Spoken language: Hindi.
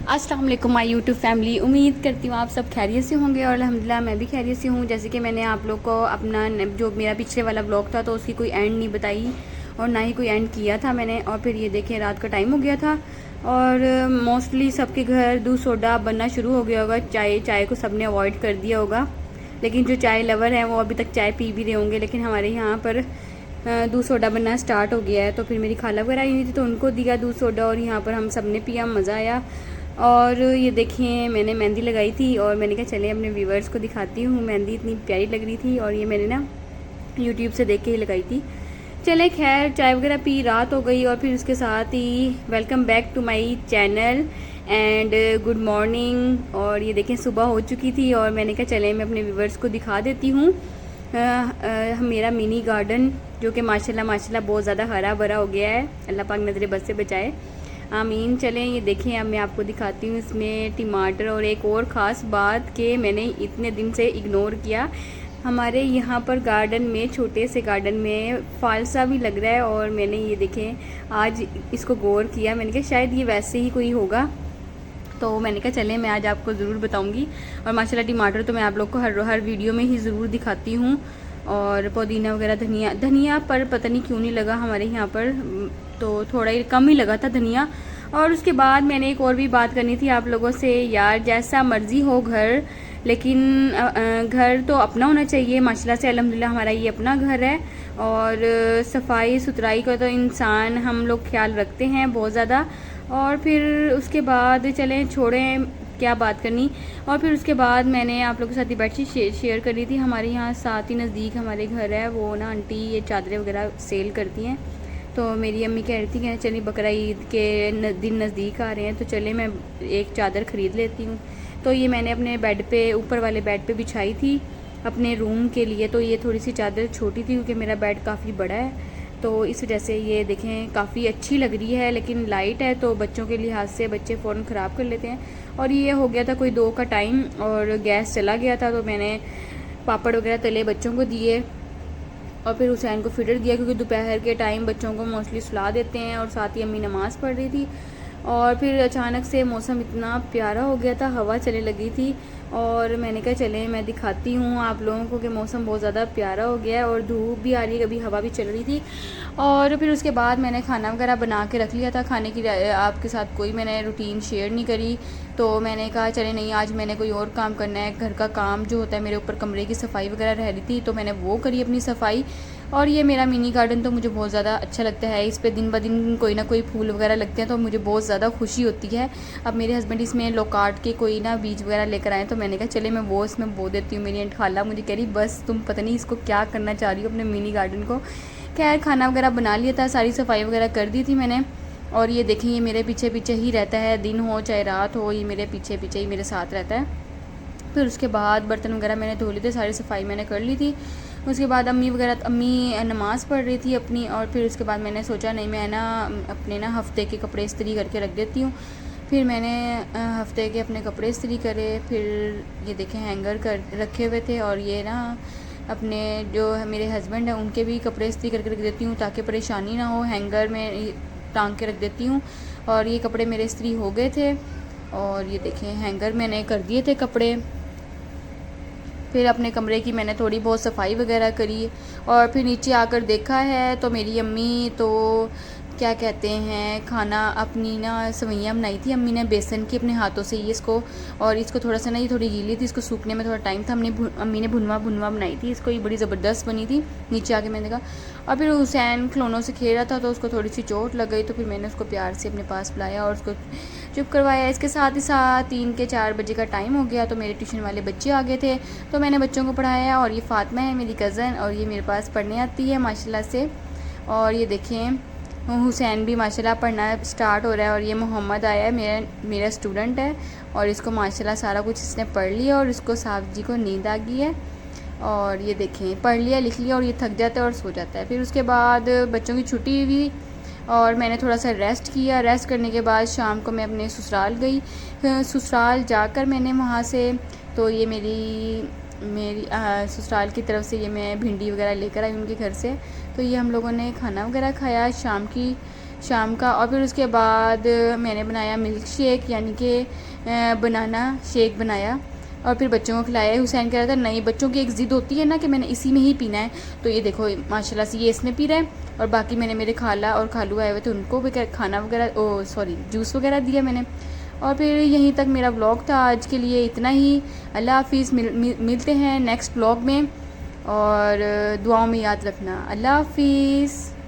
अस्सलाम वालेकुम माय यूट्यूब फैमिली। उम्मीद करती हूँ आप सब खैरियत से होंगे और अल्हम्दुलिल्लाह मैं भी खैरियत से हूँ। जैसे कि मैंने आप लोग को अपना जो मेरा पिछले वाला ब्लॉग था तो उसकी कोई एंड नहीं बताई और ना ही कोई एंड किया था मैंने। और फिर ये देखें रात का टाइम हो गया था और मोस्टली सबके घर दूध सोडा बनना शुरू हो गया होगा। चाय को सबने अवॉइड कर दिया होगा, लेकिन जो चाय लवर हैं वो अभी तक चाय पी भी रहे होंगे। लेकिन हमारे यहाँ पर दूध सोडा बनना स्टार्ट हो गया है। तो फिर मेरी खाला वगैरह आई हुई थी तो उनको दिया दूध सोडा और यहाँ पर हम सब ने पिया, मज़ा आया। और ये देखिए मैंने मेहंदी लगाई थी और मैंने कहा चले अपने व्यूवर्स को दिखाती हूँ। मेहंदी इतनी प्यारी लग रही थी और ये मैंने ना यूट्यूब से देख के ही लगाई थी। चले खैर चाय वगैरह पी, रात हो गई और फिर उसके साथ ही welcome back to my channel and good morning. और ये देखें सुबह हो चुकी थी और मैंने कहा चले मैं अपने व्यूवर्स को दिखा देती हूँ मेरा मिनी गार्डन, जो कि माशाल्लाह बहुत ज़्यादा हरा भरा हो गया है। अल्लाह पाक नज़रे बद से बचाए, आमीन। चलें ये देखें अब मैं आपको दिखाती हूँ इसमें टमाटर। और एक और ख़ास बात कि मैंने इतने दिन से इग्नोर किया, हमारे यहाँ पर गार्डन में, छोटे से गार्डन में फालसा भी लग रहा है और मैंने ये देखें आज इसको गौर किया। मैंने कहा शायद ये वैसे ही कोई होगा, तो मैंने कहा चलें मैं आज आपको ज़रूर बताऊंगी। और माशाल्लाह टमाटर तो मैं आप लोग को हर वीडियो में ही ज़रूर दिखाती हूँ। और पुदीना वगैरह, धनिया पर पता नहीं क्यों नहीं लगा हमारे यहाँ पर, तो थोड़ा ही कम ही लगा था धनिया। और उसके बाद मैंने एक और भी बात करनी थी आप लोगों से। यार जैसा मर्ज़ी हो घर, लेकिन घर तो अपना होना चाहिए। माशाल्लाह से अल्हम्दुलिल्लाह हमारा ये अपना घर है और सफाई सुथराई का तो इंसान हम लोग ख्याल रखते हैं बहुत ज़्यादा। और फिर उसके बाद चलें छोड़ें क्या बात करनी। और फिर उसके बाद मैंने आप लोगों के साथ ये बेडशीट शेयर करी थी। हमारे यहाँ साथ ही नज़दीक हमारे घर है, वो ना आंटी ये चादरें वगैरह सेल करती हैं। तो मेरी अम्मी कह रही थी कि चलिए बकरा ईद के दिन नज़दीक आ रहे हैं तो चले मैं एक चादर ख़रीद लेती हूँ। तो ये मैंने अपने बेड पे, ऊपर वाले बेड पे बिछाई थी अपने रूम के लिए। तो ये थोड़ी सी चादर छोटी थी क्योंकि मेरा बेड काफ़ी बड़ा है, तो इस वजह से ये देखें काफ़ी अच्छी लग रही है। लेकिन लाइट है तो बच्चों के लिहाज से बच्चे फ़ौरन ख़राब कर लेते हैं। और ये हो गया था कोई 2 का टाइम और गैस चला गया था, तो मैंने पापड़ वगैरह तले बच्चों को दिए और फिर हुसैन को फीडर दिया, क्योंकि दोपहर के टाइम बच्चों को मोस्टली सुला देते हैं। और साथ ही अम्मी नमाज़ पढ़ रही थी और फिर अचानक से मौसम इतना प्यारा हो गया था, हवा चलने लगी थी और मैंने कहा चलें मैं दिखाती हूँ आप लोगों को कि मौसम बहुत ज़्यादा प्यारा हो गया है और धूप भी आ रही है, कभी हवा भी चल रही थी। और फिर उसके बाद मैंने खाना वगैरह बना के रख लिया था। खाने की आपके साथ कोई मैंने रूटीन शेयर नहीं करी, तो मैंने कहा चले नहीं आज मैंने कोई और काम करना है। घर का काम जो होता है, मेरे ऊपर कमरे की सफाई वगैरह रह रही थी तो मैंने वो करी अपनी सफाई। और ये मेरा मिनी गार्डन तो मुझे बहुत ज़्यादा अच्छा लगता है। इस पे दिन ब दिन कोई ना कोई फूल वगैरह लगते हैं तो मुझे बहुत ज़्यादा खुशी होती है। अब मेरे हस्बैंड इसमें लोकाट के कोई ना बीज वगैरह लेकर आए तो मैंने कहा चले मैं वो इसमें बो देती हूँ। मेरी खाला मुझे कह रही बस तुम पता नहीं इसको क्या करना चाह रही हो अपने मिनी गार्डन को। खैर खाना वगैरह बना लिया था, सारी सफाई वगैरह कर दी थी मैंने। और ये देखें ये मेरे पीछे पीछे ही रहता है, दिन हो चाहे रात हो, ये मेरे पीछे पीछे ही मेरे साथ रहता है। फिर उसके बाद बर्तन वगैरह मैंने धो लिए थे, सारी सफाई मैंने कर ली थी। उसके बाद अम्मी नमाज़ पढ़ रही थी अपनी। और फिर उसके बाद मैंने सोचा नहीं मैं ना अपने ना हफ़्ते के कपड़े इस्त्री करके रख देती हूँ। फिर मैंने हफ़्ते के अपने कपड़े इस्त्री करे। फिर ये देखें हैंगर कर रखे हुए थे और ये ना अपने जो मेरे हस्बैंड हैं उनके भी कपड़े इस्त्री करके रख देती हूँ ताकि परेशानी ना हो। हैंगर में टांग के रख देती हूँ और ये कपड़े मेरे इस्त्री हो गए थे और ये देखें हैंगर मैंने कर दिए थे कपड़े। फिर अपने कमरे की मैंने थोड़ी बहुत सफाई वगैरह करी और फिर नीचे आकर देखा है तो मेरी अम्मी तो क्या कहते हैं खाना अपनी ना सवैयाँ बनाई थी अम्मी ने बेसन की अपने हाथों से। ये इसको और इसको थोड़ा सा ना ये थोड़ी गीली थी, इसको सूखने में थोड़ा टाइम था। अम्मी ने भुनवा बनाई थी इसको, ये बड़ी ज़बरदस्त बनी थी। नीचे आके मैंने देखा और फिर हुसैन खिलौनों से खेल रहा था तो उसको थोड़ी सी चोट लग गई, तो फिर मैंने उसको प्यार से अपने पास बुलाया और उसको चुप करवाया। इसके साथ ही साथ 3 के 4 बजे का टाइम हो गया तो मेरे ट्यूशन वाले बच्चे आ गए थे तो मैंने बच्चों को पढ़ाया। और ये फ़ातिमा है मेरी कज़न और ये मेरे पास पढ़ने आती है माशाल्लाह से। और ये देखें हुसैन भी माशाल्लाह पढ़ना स्टार्ट हो रहा है। और ये मोहम्मद आया है, मेरा स्टूडेंट है और इसको माशाल्लाह सारा कुछ इसने पढ़ लिया और इसको साहब जी को नींद आ गई है। और ये देखें पढ़ लिया लिख लिया और ये थक जाता है और सो जाता है। फिर उसके बाद बच्चों की छुट्टी हुई और मैंने थोड़ा सा रेस्ट किया। रेस्ट करने के बाद शाम को मैं अपने ससुराल गई। ससुराल जाकर मैंने वहाँ से तो ये मेरी ससुराल की तरफ से ये मैं भिंडी वगैरह लेकर आई उनके घर से। तो ये हम लोगों ने खाना वगैरह खाया, शाम की शाम का। और फिर उसके बाद मैंने बनाया मिल्क शेक, यानी कि बनाना शेक बनाया और फिर बच्चों को खिलाया। हुसैन कह रहा था नहीं, बच्चों की एक ज़िद होती है ना कि मैंने इसी में ही पीना है। तो ये देखो माशाल्लाह से ये इसने पी रहा है और बाकी मैंने मेरे खाला और खालू आए हुए थे उनको भी खाना वगैरह जूस वगैरह दिया मैंने। और फिर यहीं तक मेरा व्लॉग था आज के लिए, इतना ही। अल्लाह हाफिज़, मिलते हैं नेक्स्ट व्लॉग में और दुआओं में याद रखना। अल्लाह हाफिज़।